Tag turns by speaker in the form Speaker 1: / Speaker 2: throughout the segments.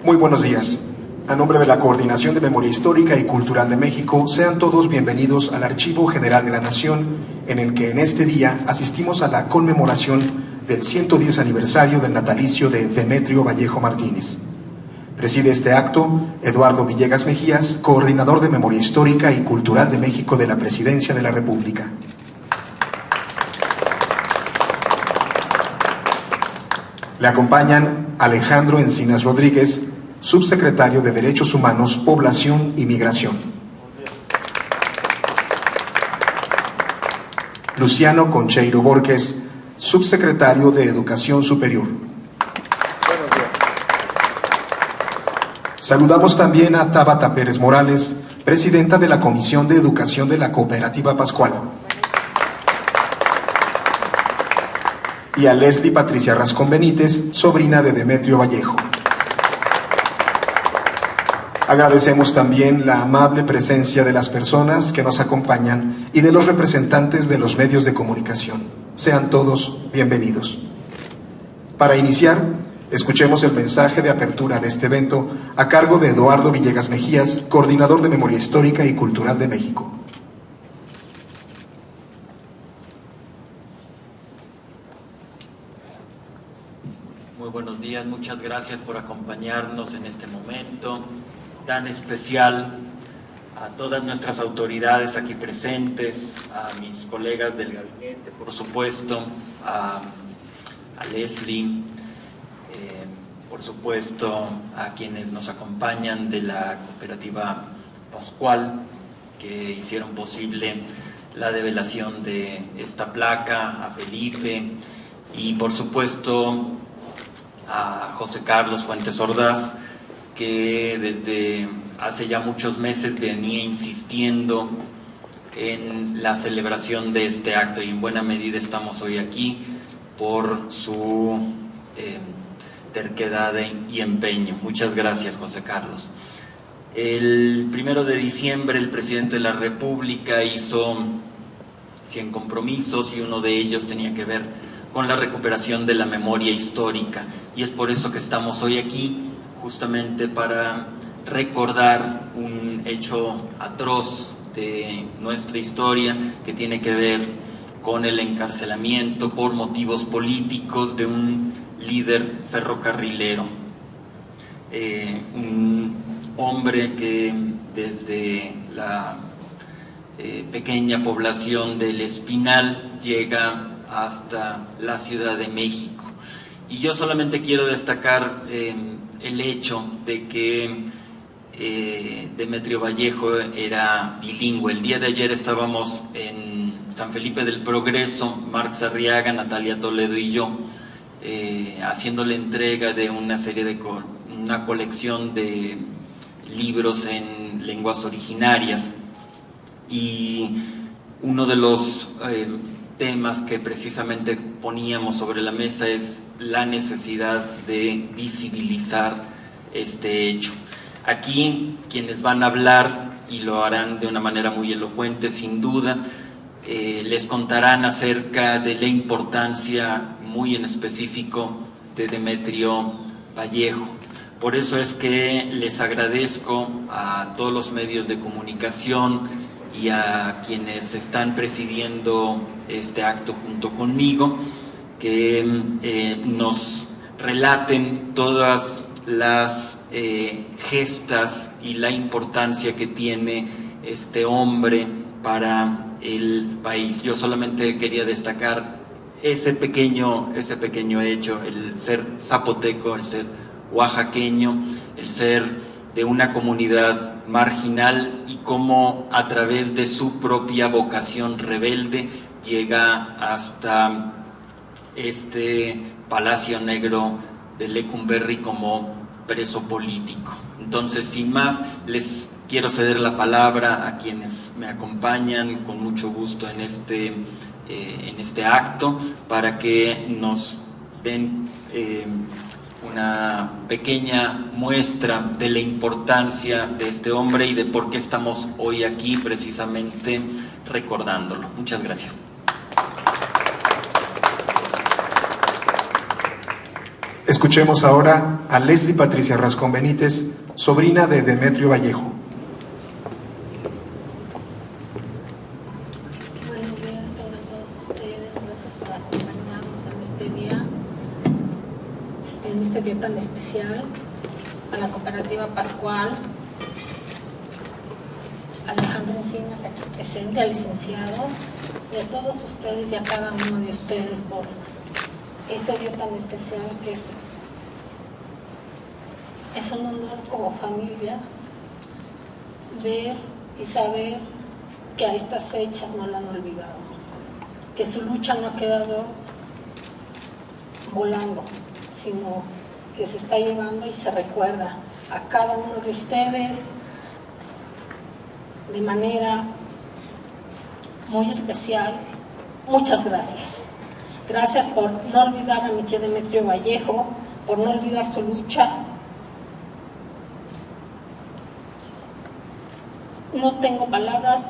Speaker 1: Muy buenos días. A nombre de la Coordinación de Memoria Histórica y Cultural de México, sean todos bienvenidos al Archivo General de la Nación, en el que en este día asistimos a la conmemoración del 110 aniversario del natalicio de Demetrio Vallejo Martínez. Preside este acto Eduardo Villegas Mejías, Coordinador de Memoria Histórica y Cultural de México de la Presidencia de la República. Le acompañan Alejandro Encinas Rodríguez, Subsecretario de Derechos Humanos, Población y Migración. Luciano Concheiro Borges, Subsecretario de Educación Superior. Saludamos también a Tabata Pérez Morales, Presidenta de la Comisión de Educación de la Cooperativa Pascual. Y a Leslie Patricia Rascón Benítez, sobrina de Demetrio Vallejo. Agradecemos también la amable presencia de las personas que nos acompañan y de los representantes de los medios de comunicación. Sean todos bienvenidos. Para iniciar, escuchemos el mensaje de apertura de este evento a cargo de Eduardo Villegas Mejías, Coordinador de Memoria Histórica y Cultural de México.
Speaker 2: Muy buenos días, muchas gracias por acompañarnos en este momento tan especial. A todas nuestras autoridades aquí presentes, a mis colegas del gabinete, por supuesto, a Leslie, por supuesto a quienes nos acompañan de la Cooperativa Pascual, que hicieron posible la develación de esta placa, a Felipe y por supuesto a José Carlos Fuentes Ordaz, que desde hace ya muchos meses venía insistiendo en la celebración de este acto y en buena medida estamos hoy aquí por su terquedad y empeño. Muchas gracias, José Carlos. El 1 de diciembre el presidente de la República hizo 100 compromisos y uno de ellos tenía que ver con la recuperación de la memoria histórica y es por eso que estamos hoy aquí, justamente para recordar un hecho atroz de nuestra historia que tiene que ver con el encarcelamiento por motivos políticos de un líder ferrocarrilero, un hombre que desde la pequeña población del Espinal llega hasta la Ciudad de México. Y yo solamente quiero destacar el hecho de que Demetrio Vallejo era bilingüe. El día de ayer estábamos en San Felipe del Progreso, Marx Arriaga, Natalia Toledo y yo, haciendo la entrega de una serie de una colección de libros en lenguas originarias, y uno de los temas que precisamente poníamos sobre la mesa es la necesidad de visibilizar este hecho. Aquí quienes van a hablar, y lo harán de una manera muy elocuente sin duda, les contarán acerca de la importancia muy en específico de Demetrio Vallejo. Por eso es que les agradezco a todos los medios de comunicación y a quienes están presidiendo este acto junto conmigo, que nos relaten todas las gestas y la importancia que tiene este hombre para el país. Yo solamente quería destacar ese pequeño hecho, el ser zapoteco, el ser oaxaqueño, el ser de una comunidad marginal y cómo a través de su propia vocación rebelde llega hasta este Palacio Negro de Lecumberri como preso político. Entonces, sin más, les quiero ceder la palabra a quienes me acompañan con mucho gusto en este acto, para que nos den una pequeña muestra de la importancia de este hombre y de por qué estamos hoy aquí precisamente recordándolo. Muchas gracias.
Speaker 1: Escuchemos ahora a Leslie Patricia Rascón Benítez, sobrina de Demetrio Vallejo.
Speaker 3: Buenos días a todos ustedes, gracias por acompañarnos en este día tan especial, a la Cooperativa Pascual, a Alejandro Encinas aquí presente, al licenciado, y a todos ustedes y a cada uno de ustedes por este día tan especial que es un honor como familia ver y saber que a estas fechas no la han olvidado, que su lucha no ha quedado volando, sino que se está llevando y se recuerda a cada uno de ustedes de manera muy especial. Muchas gracias. Gracias por no olvidar a mi tío Demetrio Vallejo, por no olvidar su lucha. No tengo palabras,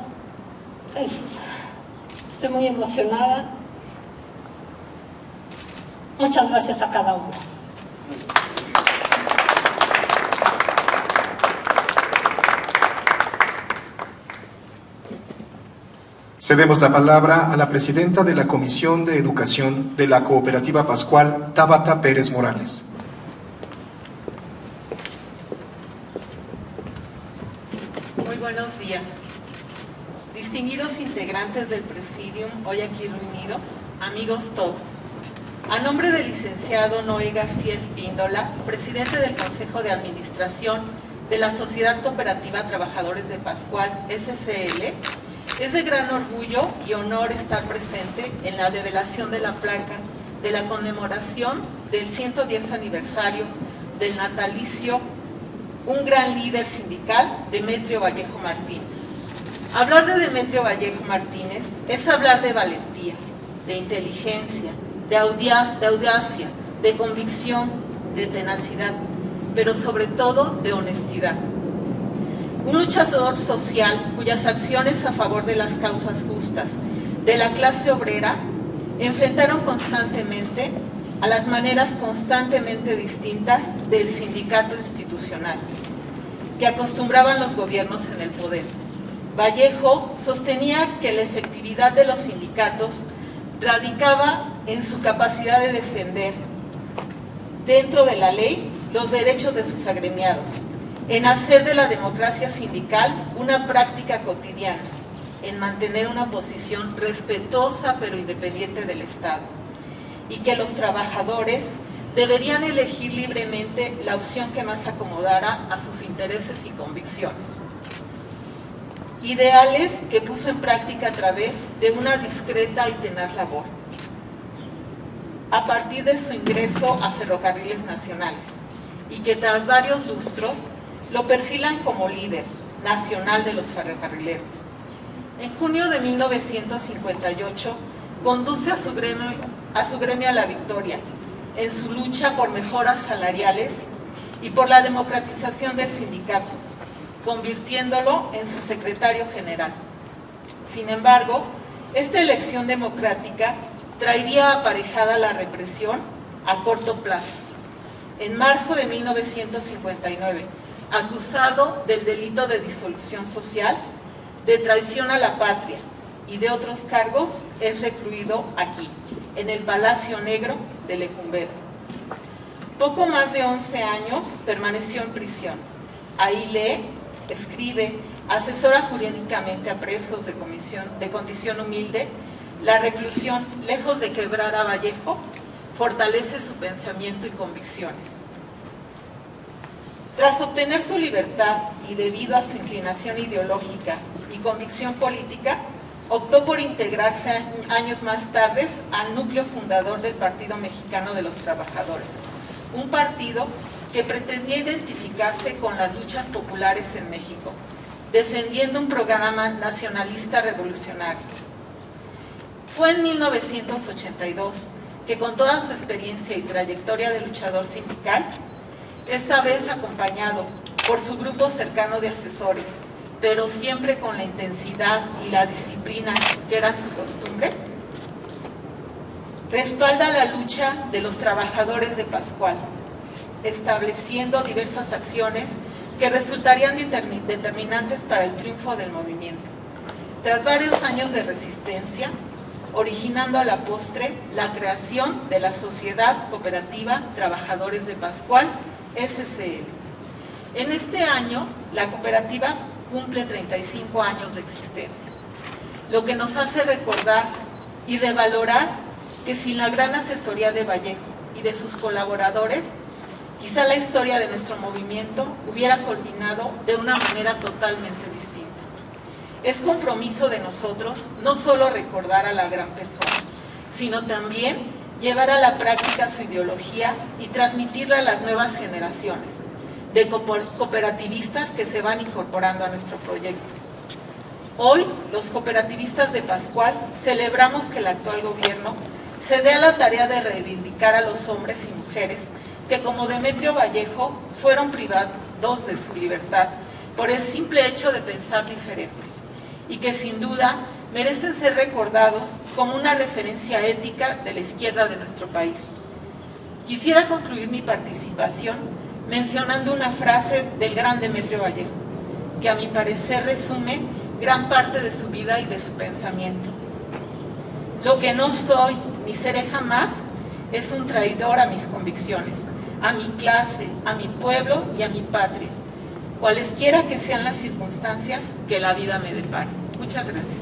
Speaker 3: estoy muy emocionada. Muchas gracias a cada uno.
Speaker 1: Cedemos la palabra a la presidenta de la Comisión de Educación de la Cooperativa Pascual, Tabata Pérez Morales.
Speaker 4: Muy buenos días. Distinguidos integrantes del Presidium, hoy aquí reunidos, amigos todos. A nombre del licenciado Noé García Espíndola, presidente del Consejo de Administración de la Sociedad Cooperativa Trabajadores de Pascual, SCL, es de gran orgullo y honor estar presente en la develación de la placa de la conmemoración del 110 aniversario del natalicio, un gran líder sindical, Demetrio Vallejo Martínez. Hablar de Demetrio Vallejo Martínez es hablar de valentía, de inteligencia, de audacia, de convicción, de tenacidad, pero sobre todo de honestidad. Un luchador social cuyas acciones a favor de las causas justas de la clase obrera enfrentaron constantemente a las maneras constantemente distintas del sindicato institucional que acostumbraban los gobiernos en el poder. Vallejo sostenía que la efectividad de los sindicatos radicaba en su capacidad de defender dentro de la ley los derechos de sus agremiados, en hacer de la democracia sindical una práctica cotidiana, en mantener una posición respetuosa pero independiente del Estado, y que los trabajadores deberían elegir libremente la opción que más acomodara a sus intereses y convicciones. Ideales que puso en práctica a través de una discreta y tenaz labor, a partir de su ingreso a Ferrocarriles Nacionales, y que tras varios lustros lo perfilan como líder nacional de los ferrocarrileros. En junio de 1958 conduce a su gremio a la victoria en su lucha por mejoras salariales y por la democratización del sindicato, convirtiéndolo en su secretario general. Sin embargo, esta elección democrática traería aparejada la represión a corto plazo. En marzo de 1959, acusado del delito de disolución social, de traición a la patria y de otros cargos, es recluido aquí, en el Palacio Negro de Lecumberri. Poco más de 11 años permaneció en prisión. Ahí lee, escribe, asesora jurídicamente a presos de condición humilde. La reclusión, lejos de quebrar a Vallejo, fortalece su pensamiento y convicciones. Tras obtener su libertad y debido a su inclinación ideológica y convicción política, optó por integrarse años más tarde al núcleo fundador del Partido Mexicano de los Trabajadores, un partido que pretendía identificarse con las luchas populares en México, defendiendo un programa nacionalista revolucionario. Fue en 1982 que, con toda su experiencia y trayectoria de luchador sindical, esta vez acompañado por su grupo cercano de asesores, pero siempre con la intensidad y la disciplina que era su costumbre, respalda la lucha de los trabajadores de Pascual, estableciendo diversas acciones que resultarían determinantes para el triunfo del movimiento. Tras varios años de resistencia, originando a la postre la creación de la Sociedad Cooperativa Trabajadores de Pascual, SCL. En este año, la cooperativa cumple 35 años de existencia, lo que nos hace recordar y revalorar que sin la gran asesoría de Vallejo y de sus colaboradores, quizá la historia de nuestro movimiento hubiera culminado de una manera totalmente distinta. Es compromiso de nosotros no solo recordar a la gran persona, sino también llevar a la práctica su ideología y transmitirla a las nuevas generaciones de cooperativistas que se van incorporando a nuestro proyecto. Hoy, los cooperativistas de Pascual celebramos que el actual gobierno se dé a la tarea de reivindicar a los hombres y mujeres que, como Demetrio Vallejo, fueron privados de su libertad por el simple hecho de pensar diferente, y que sin duda merecen ser recordados como una referencia ética de la izquierda de nuestro país. Quisiera concluir mi participación mencionando una frase del gran Demetrio Vallejo, que a mi parecer resume gran parte de su vida y de su pensamiento. Lo que no soy ni seré jamás es un traidor a mis convicciones, a mi clase, a mi pueblo y a mi patria, cualesquiera que sean las circunstancias que la vida me depare. Muchas gracias.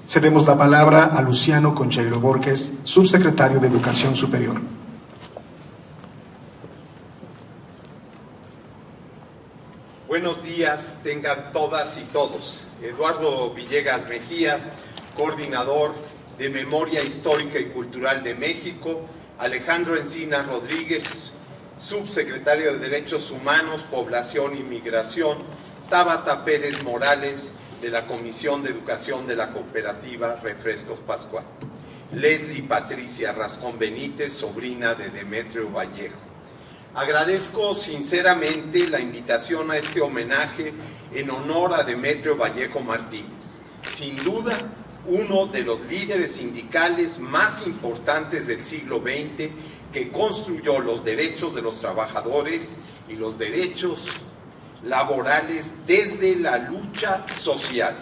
Speaker 1: Cedemos la palabra a Luciano Concheiro Borges, subsecretario de Educación Superior.
Speaker 5: Buenos días tengan todas y todos. Eduardo Villegas Mejías, coordinador de Memoria Histórica y Cultural de México, Alejandro Encinas Rodríguez, subsecretario de Derechos Humanos, Población y Migración, Tabata Pérez Morales, de la Comisión de Educación de la Cooperativa Refrescos Pascual, Leslie Patricia Rascón Benítez, sobrina de Demetrio Vallejo. Agradezco sinceramente la invitación a este homenaje en honor a Demetrio Vallejo Martínez, sin duda uno de los líderes sindicales más importantes del siglo XX, que construyó los derechos de los trabajadores y los derechos laborales desde la lucha social.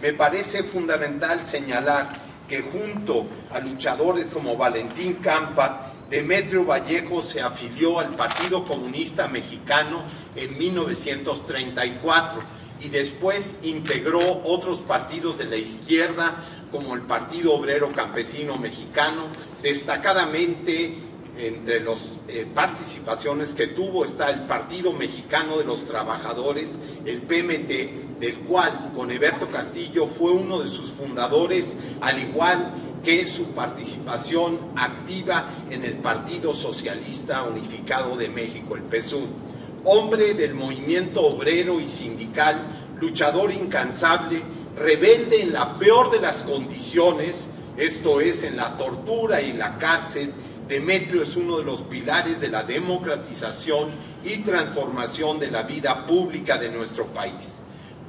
Speaker 5: Me parece fundamental señalar que junto a luchadores como Valentín Campa, Demetrio Vallejo se afilió al Partido Comunista Mexicano en 1934 y después integró otros partidos de la izquierda como el Partido Obrero Campesino Mexicano. Destacadamente entre las participaciones que tuvo está el Partido Mexicano de los Trabajadores, el PMT, del cual con Heberto Castillo fue uno de sus fundadores, al igual que su participación activa en el Partido Socialista Unificado de México, el PSUM. Hombre del movimiento obrero y sindical, luchador incansable, rebelde en la peor de las condiciones, esto es, en la tortura y la cárcel, Demetrio es uno de los pilares de la democratización y transformación de la vida pública de nuestro país.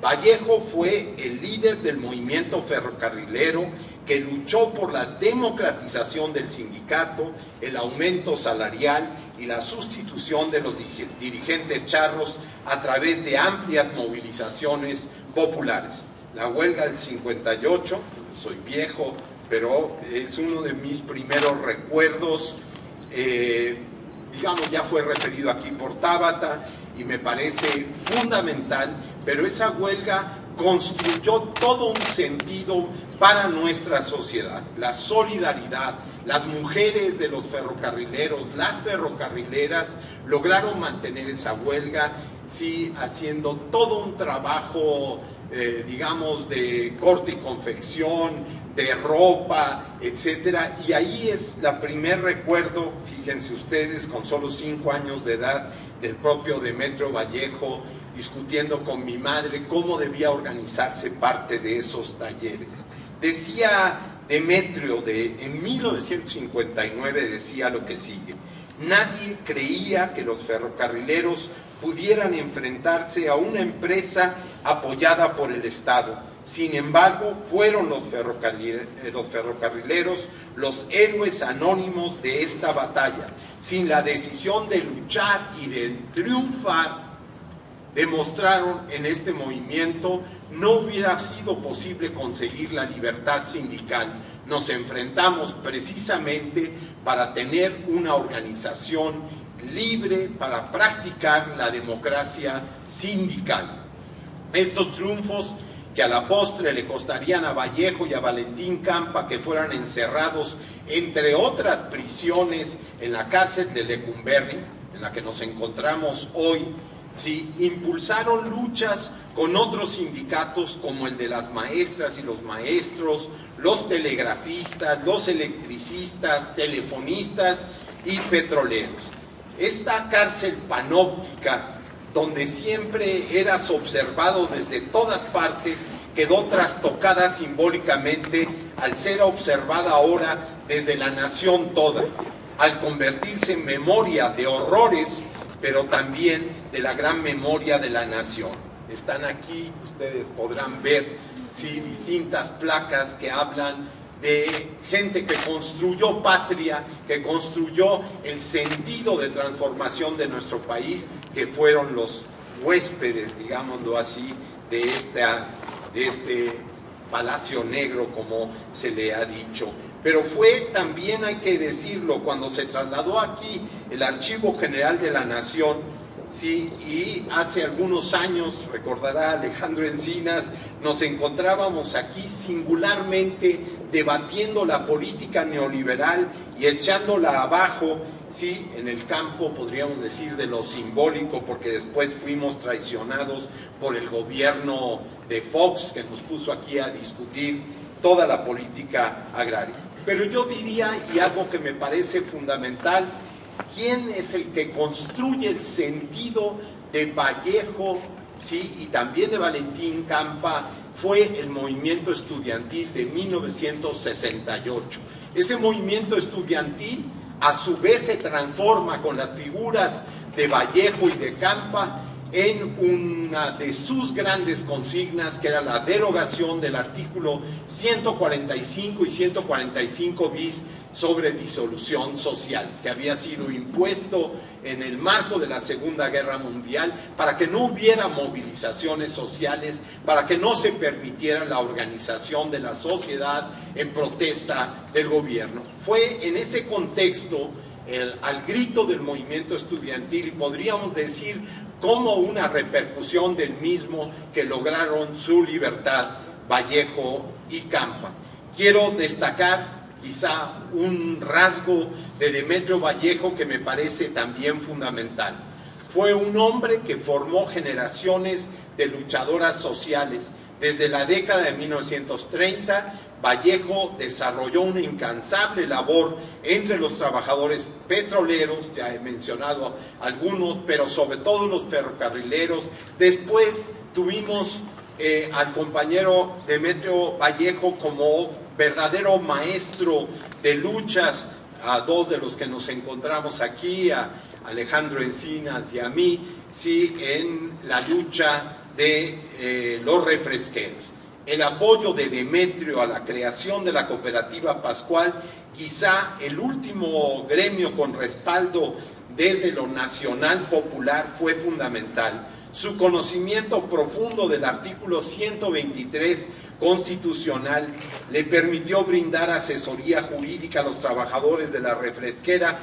Speaker 5: Vallejo fue el líder del movimiento ferrocarrilero que luchó por la democratización del sindicato, el aumento salarial y la sustitución de los dirigentes charros a través de amplias movilizaciones populares. La huelga del 58, soy viejo, pero es uno de mis primeros recuerdos, digamos, ya fue referido aquí por Tabata y me parece fundamental, pero esa huelga construyó todo un sentido para nuestra sociedad, la solidaridad. Las mujeres de los ferrocarrileros, las ferrocarrileras lograron mantener esa huelga, sí, haciendo todo un trabajo, digamos, de corte y confección, de ropa, etcétera, y ahí es la primer recuerdo, fíjense ustedes, con solo 5 años de edad, del propio Demetrio Vallejo, discutiendo con mi madre cómo debía organizarse parte de esos talleres. Decía Demetrio, en 1959 decía lo que sigue: nadie creía que los ferrocarrileros pudieran enfrentarse a una empresa apoyada por el Estado, Sin embargo, fueron los ferrocarrileros los héroes anónimos de esta batalla. Sin la decisión de luchar y de triunfar, demostraron en este movimiento, no hubiera sido posible conseguir la libertad sindical. Nos enfrentamos precisamente para tener una organización libre, para practicar la democracia sindical. Estos triunfos, que a la postre le costarían a Vallejo y a Valentín Campa que fueran encerrados, entre otras prisiones, en la cárcel de Lecumberri, en la que nos encontramos hoy, sí, impulsaron luchas con otros sindicatos como el de las maestras y los maestros, los telegrafistas, los electricistas, telefonistas y petroleros. Esta cárcel panóptica, donde siempre eras observado desde todas partes, quedó trastocada simbólicamente al ser observada ahora desde la nación toda, al convertirse en memoria de horrores, pero también de la gran memoria de la nación. Están aquí, ustedes podrán ver, sí, distintas placas que hablan de gente que construyó patria, que construyó el sentido de transformación de nuestro país, que fueron los huéspedes, digámoslo así, de este Palacio Negro, como se le ha dicho. Pero fue también, hay que decirlo, cuando se trasladó aquí el Archivo General de la Nación, sí, y hace algunos años, recordará Alejandro Encinas, nos encontrábamos aquí singularmente debatiendo la política neoliberal y echándola abajo, sí, en el campo, podríamos decir, de lo simbólico, porque después fuimos traicionados por el gobierno de Fox, que nos puso aquí a discutir toda la política agraria. Pero yo diría, y algo que me parece fundamental, ¿quién es el que construye el sentido de Vallejo, sí, y también de Valentín Campa? Fue el movimiento estudiantil de 1968. Ese movimiento estudiantil a su vez se transforma con las figuras de Vallejo y de Campa en una de sus grandes consignas, que era la derogación del artículo 145 y 145 bis sobre disolución social, que había sido impuesto en el marco de la Segunda Guerra Mundial para que no hubiera movilizaciones sociales, para que no se permitiera la organización de la sociedad en protesta del gobierno. Fue en ese contexto, al grito del movimiento estudiantil, y podríamos decir como una repercusión del mismo, que lograron su libertad Vallejo y Campa. Quiero destacar quizá un rasgo de Demetrio Vallejo que me parece también fundamental. Fue un hombre que formó generaciones de luchadoras sociales. Desde la década de 1930, Vallejo desarrolló una incansable labor entre los trabajadores petroleros, ya he mencionado algunos, pero sobre todo los ferrocarrileros. Después tuvimos al compañero Demetrio Vallejo como verdadero maestro de luchas, a dos de los que nos encontramos aquí, a Alejandro Encinas y a mí, sí, en la lucha de los refresqueros. El apoyo de Demetrio a la creación de la Cooperativa Pascual, quizá el último gremio con respaldo desde lo nacional popular, fue fundamental. Su conocimiento profundo del artículo 123 constitucional le permitió brindar asesoría jurídica a los trabajadores de la refresquera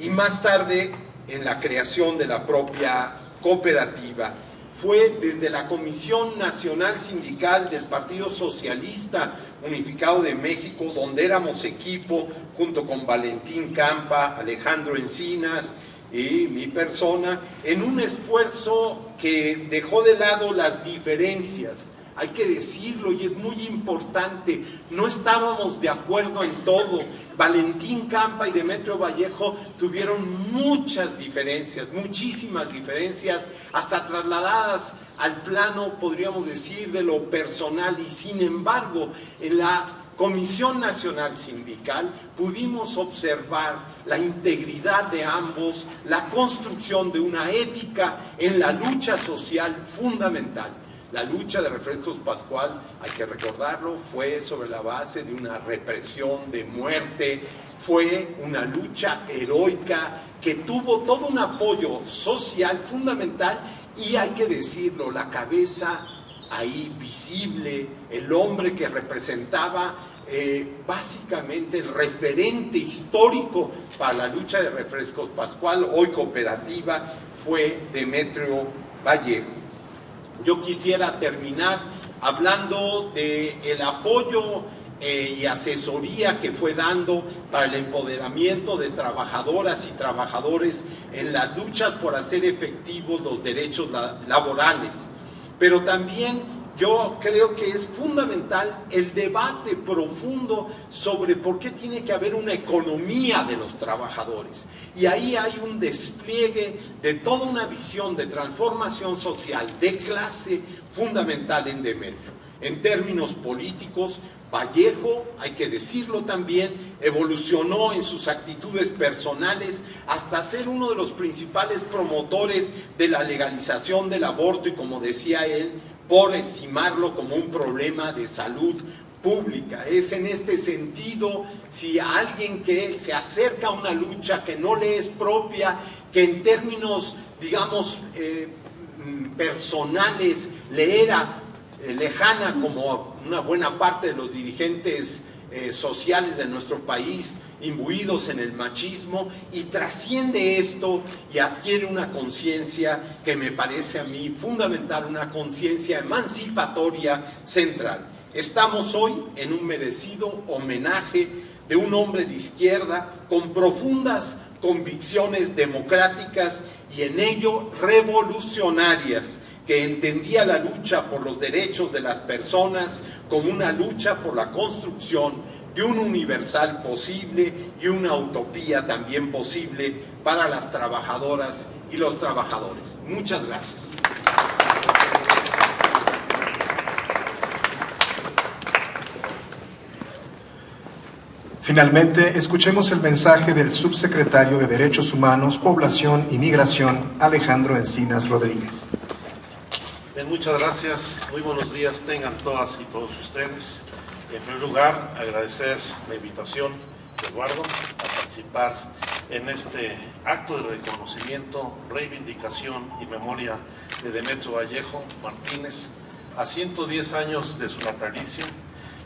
Speaker 5: y más tarde en la creación de la propia cooperativa. Fue desde la Comisión Nacional Sindical del Partido Socialista Unificado de México, donde éramos equipo, junto con Valentín Campa, Alejandro Encinas y mi persona, en un esfuerzo que dejó de lado las diferencias. Hay que decirlo, y es muy importante, no estábamos de acuerdo en todo. Valentín Campa y Demetrio Vallejo tuvieron muchas diferencias, muchísimas diferencias, hasta trasladadas al plano, podríamos decir, de lo personal, y sin embargo, en la Comisión Nacional Sindical pudimos observar la integridad de ambos, la construcción de una ética en la lucha social fundamental. La lucha de Refrescos Pascual, hay que recordarlo, fue sobre la base de una represión, de muerte, fue una lucha heroica que tuvo todo un apoyo social fundamental y hay que decirlo, la cabeza ahí visible, el hombre que representaba básicamente el referente histórico para la lucha de Refrescos Pascual, hoy cooperativa, fue Demetrio Vallejo. Yo quisiera terminar hablando del apoyo y asesoría que fue dando para el empoderamiento de trabajadoras y trabajadores en las luchas por hacer efectivos los derechos laborales. Pero también yo creo que es fundamental el debate profundo sobre por qué tiene que haber una economía de los trabajadores. Y ahí hay un despliegue de toda una visión de transformación social, de clase fundamental en Demetrio. En términos políticos, Vallejo, hay que decirlo también, evolucionó en sus actitudes personales hasta ser uno de los principales promotores de la legalización del aborto y, como decía él, por estimarlo como un problema de salud pública. Es en este sentido, si alguien que se acerca a una lucha que no le es propia, que en términos, digamos, personales le era lejana, como una buena parte de los dirigentes sociales de nuestro país, imbuidos en el machismo, y trasciende esto y adquiere una conciencia que me parece a mí fundamental, una conciencia emancipatoria central. Estamos hoy en un merecido homenaje de un hombre de izquierda con profundas convicciones democráticas y en ello revolucionarias, que entendía la lucha por los derechos de las personas como una lucha por la construcción de un universal posible y una utopía también posible para las trabajadoras y los trabajadores. Muchas gracias.
Speaker 1: Finalmente, escuchemos el mensaje del subsecretario de Derechos Humanos, Población y Migración, Alejandro Encinas Rodríguez.
Speaker 6: Bien, muchas gracias. Muy buenos días tengan todas y todos ustedes. En primer lugar, agradecer la invitación de Eduardo a participar en este acto de reconocimiento, reivindicación y memoria de Demetrio Vallejo Martínez a 110 años de su natalicio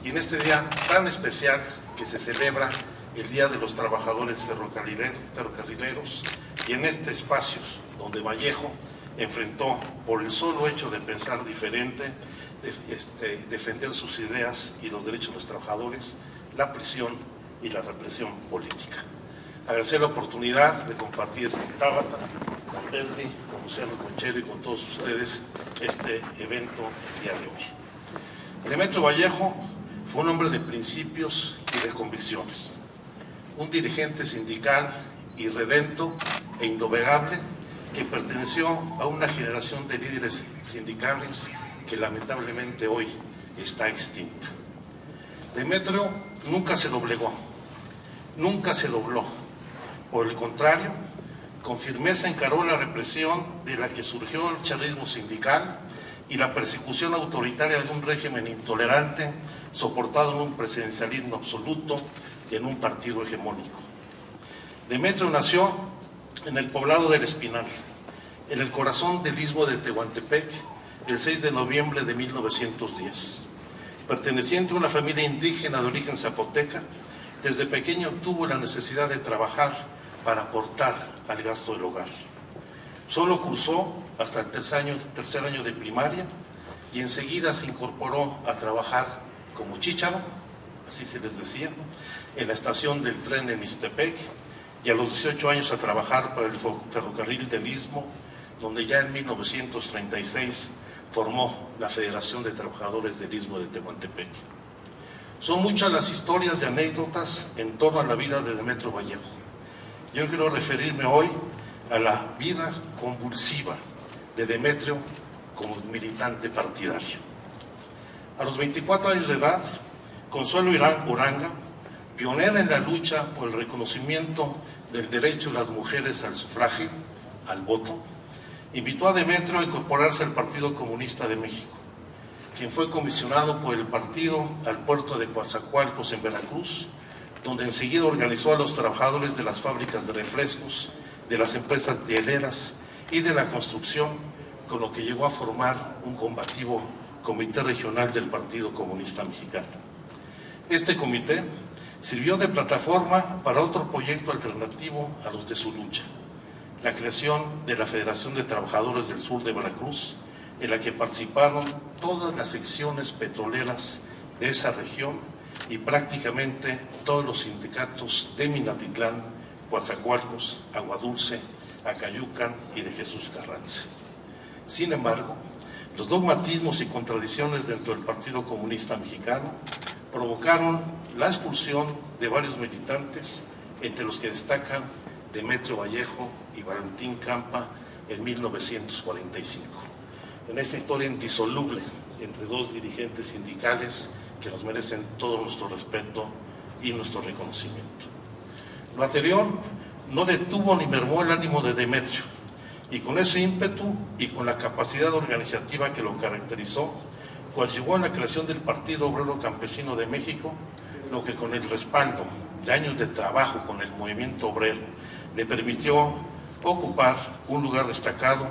Speaker 6: y en este día tan especial que se celebra el Día de los Trabajadores Ferrocarrileros y en este espacio donde Vallejo enfrentó, por el solo hecho de pensar diferente, defender sus ideas y los derechos de los trabajadores, la prisión y la represión política. Agradecer la oportunidad de compartir con Tabata, con Bernie, con Luciano Conchero y con todos ustedes este evento el día de hoy. Demetrio Vallejo fue un hombre de principios y de convicciones, un dirigente sindical irredento e indoblegable que perteneció a una generación de líderes sindicales que lamentablemente hoy está extinta. Demetrio nunca se doblegó, nunca se dobló. Por el contrario, con firmeza encaró la represión de la que surgió el charrismo sindical y la persecución autoritaria de un régimen intolerante soportado en un presidencialismo absoluto y en un partido hegemónico. Demetrio nació en el poblado del Espinal, en el corazón del istmo de Tehuantepec, el 6 de noviembre de 1910. Perteneciente a una familia indígena de origen zapoteca, desde pequeño tuvo la necesidad de trabajar para aportar al gasto del hogar. Solo cursó hasta el tercer año de primaria y enseguida se incorporó a trabajar como chícharo, así se les decía, en la estación del tren en Ixtepec, y a los 18 años a trabajar para el ferrocarril del Istmo, donde ya en 1936 formó la Federación de Trabajadores del Istmo de Tehuantepec. Son muchas las historias y anécdotas en torno a la vida de Demetrio Vallejo. Yo quiero referirme hoy a la vida convulsiva de Demetrio como militante partidario. A los 24 años de edad, Consuelo Uranga, pionera en la lucha por el reconocimiento del derecho de las mujeres al sufragio, al voto, invitó a Demetrio a incorporarse al Partido Comunista de México. quien fue comisionado por el partido al puerto de Coatzacoalcos en Veracruz, donde enseguida organizó a los trabajadores de las fábricas de refrescos, de las empresas hieleras y de la construcción, con lo que llegó a formar un combativo Comité Regional del Partido Comunista Mexicano. Este comité sirvió de plataforma para otro proyecto alternativo a los de su lucha, la creación de la Federación de Trabajadores del Sur de Veracruz, en la que participaron todas las secciones petroleras de esa región y prácticamente todos los sindicatos de Minatitlán, Coatzacoalcos, Aguadulce, Acayucan y de Jesús Carranza. Sin embargo, los dogmatismos y contradicciones dentro del Partido Comunista Mexicano provocaron la expulsión de varios militantes, entre los que destacan Demetrio Vallejo y Valentín Campa en 1945. En esta historia indisoluble entre dos dirigentes sindicales que nos merecen todo nuestro respeto y nuestro reconocimiento. Lo anterior no detuvo ni mermó el ánimo de Demetrio, y con ese ímpetu y con la capacidad organizativa que lo caracterizó, coadyuvó en la creación del Partido Obrero Campesino de México, lo que con el respaldo de años de trabajo con el movimiento obrero le permitió ocupar un lugar destacado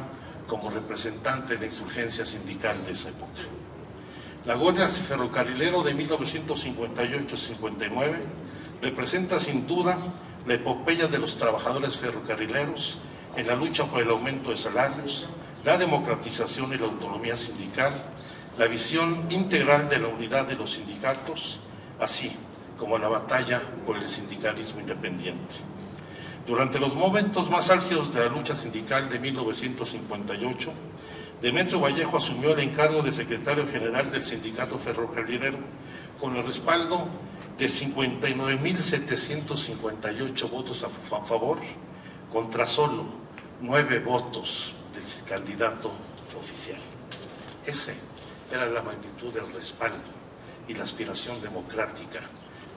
Speaker 6: como representante de la insurgencia sindical de esa época. La huelga ferrocarrilero de 1958-59 representa sin duda la epopeya de los trabajadores ferrocarrileros en la lucha por el aumento de salarios, la democratización y la autonomía sindical, la visión integral de la unidad de los sindicatos, así como la batalla por el sindicalismo independiente. Durante los momentos más álgidos de la lucha sindical de 1958, Demetrio Vallejo asumió el encargo de secretario general del sindicato ferrocarrilero con el respaldo de 59.758 votos a favor contra solo 9 votos del candidato oficial. Esa era la magnitud del respaldo y la aspiración democrática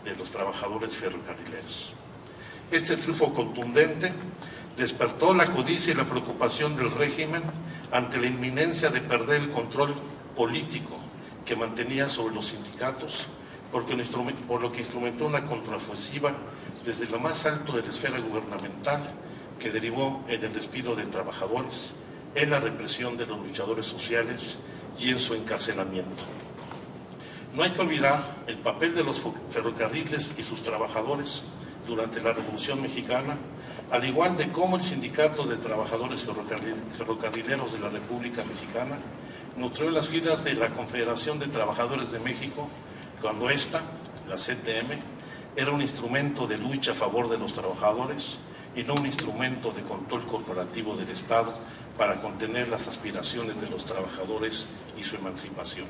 Speaker 6: de los trabajadores ferrocarrileros. Este triunfo contundente despertó la codicia y la preocupación del régimen ante la inminencia de perder el control político que mantenía sobre los sindicatos, por lo que instrumentó una contraofensiva desde lo más alto de la esfera gubernamental, que derivó en el despido de trabajadores, en la represión de los luchadores sociales y en su encarcelamiento. No hay que olvidar el papel de los ferrocarriles y sus trabajadores durante la Revolución Mexicana, al igual de cómo el Sindicato de Trabajadores Ferrocarrileros de la República Mexicana nutrió las filas de la Confederación de Trabajadores de México, cuando esta, la CTM, era un instrumento de lucha a favor de los trabajadores y no un instrumento de control corporativo del Estado para contener las aspiraciones de los trabajadores y su emancipación.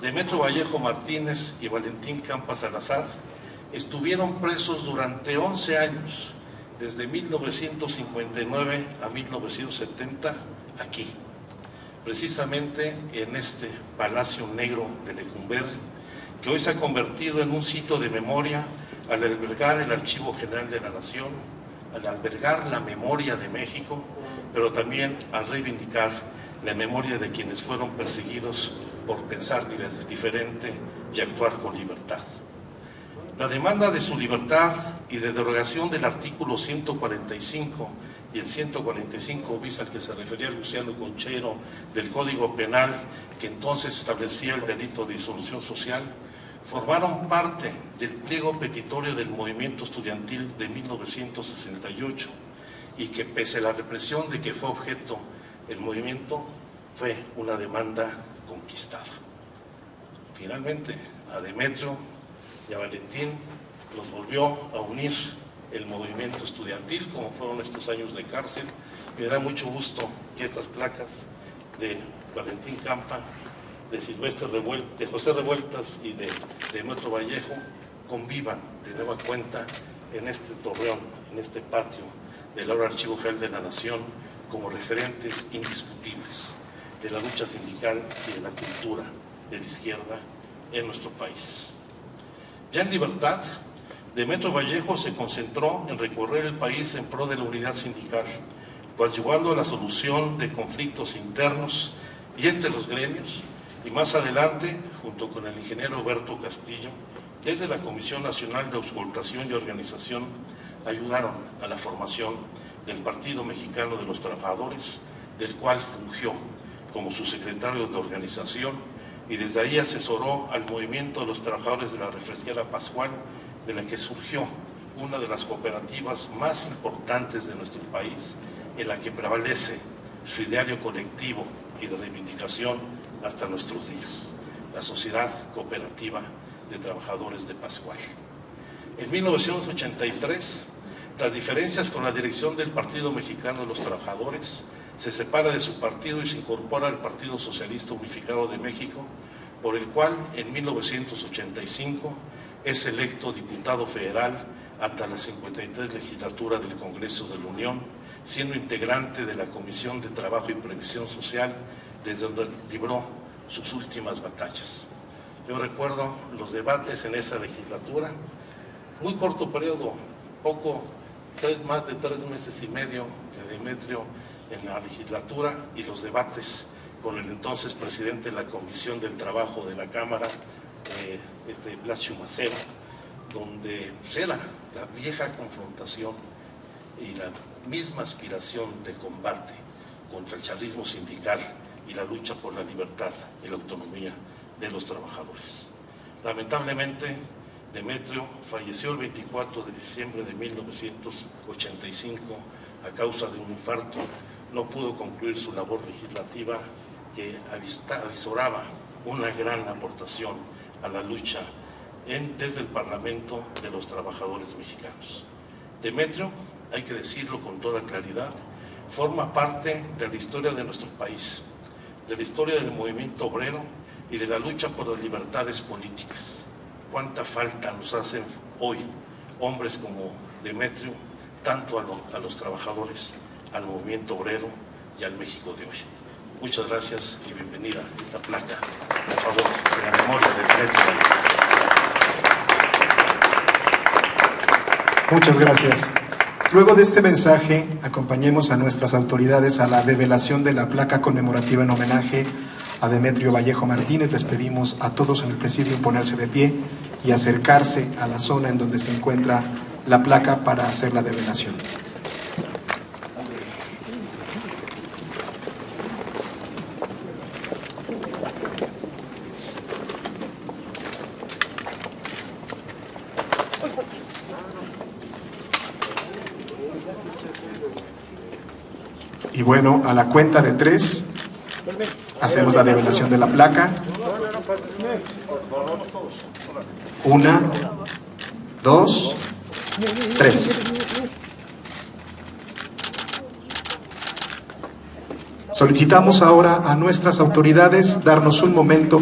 Speaker 6: Demetrio Vallejo Martínez y Valentín Campa Salazar estuvieron presos durante 11 años, desde 1959 a 1970, aquí, precisamente en este Palacio Negro de Lecumberri, que hoy se ha convertido en un sitio de memoria al albergar el Archivo General de la Nación, al albergar la memoria de México, pero también al reivindicar la memoria de quienes fueron perseguidos por pensar diferente y actuar con libertad. La demanda de su libertad y de derogación del artículo 145 y el 145 bis al que se refería Luciano Conchero del Código Penal, que entonces establecía el delito de disolución social, formaron parte del pliego petitorio del movimiento estudiantil de 1968 y que, pese a la represión de que fue objeto el movimiento, fue una demanda conquistada. Finalmente, a Demetrio y a Valentín los volvió a unir el movimiento estudiantil, como fueron estos años de cárcel. Me da mucho gusto que estas placas de Valentín Campa, de José Revueltas y de Demetrio Vallejo convivan de nueva cuenta en este torreón, en este patio del ahora Archivo General de la Nación, como referentes indiscutibles de la lucha sindical y de la cultura de la izquierda en nuestro país. Ya en libertad, Demetrio Vallejo se concentró en recorrer el país en pro de la unidad sindical, coadyuvando a la solución de conflictos internos y entre los gremios, Y más adelante, junto con el ingeniero Huberto Castillo, desde la Comisión Nacional de Auscultación y Organización, ayudaron a la formación del Partido Mexicano de los Trabajadores, del cual fungió como su secretario de organización, y desde ahí asesoró al movimiento de los trabajadores de la refresquera Pascual, de la que surgió una de las cooperativas más importantes de nuestro país, en la que prevalece su ideario colectivo y de reivindicación hasta nuestros días, la Sociedad Cooperativa de Trabajadores de Pascual. En 1983, las diferencias con la dirección del Partido Mexicano de los Trabajadores, se separa de su partido y se incorpora al Partido Socialista Unificado de México, por el cual en 1985 es electo diputado federal hasta la 53 legislatura del Congreso de la Unión, siendo integrante de la Comisión de Trabajo y Previsión Social, desde donde libró sus últimas batallas. Yo recuerdo los debates en esa legislatura, muy corto periodo, más de 3 meses y medio de Demetrio en la legislatura, y los debates con el entonces presidente de la Comisión del Trabajo de la Cámara, Blas Macero, donde era la vieja confrontación y la misma aspiración de combate contra el charrismo sindical y la lucha por la libertad y la autonomía de los trabajadores. Lamentablemente, Demetrio falleció el 24 de diciembre de 1985 a causa de un infarto. No pudo concluir su labor legislativa, que avisoraba una gran aportación a la lucha desde el Parlamento de los trabajadores mexicanos. Demetrio, hay que decirlo con toda claridad, forma parte de la historia de nuestro país, de la historia del movimiento obrero y de la lucha por las libertades políticas. Cuánta falta nos hacen hoy hombres como Demetrio, tanto a los trabajadores, al movimiento obrero y al México de hoy. Muchas gracias y bienvenida a esta placa, por favor, en la memoria de Demetrio.
Speaker 1: Muchas gracias. Luego de este mensaje, acompañemos a nuestras autoridades a la develación de la placa conmemorativa en homenaje a Demetrio Vallejo Martínez. Les pedimos a todos en el presidium ponerse de pie y acercarse a la zona en donde se encuentra la placa para hacer la develación. Y bueno, a la cuenta de 3 hacemos la develación de la placa. 1, 2, 3. Solicitamos ahora a nuestras autoridades darnos un momento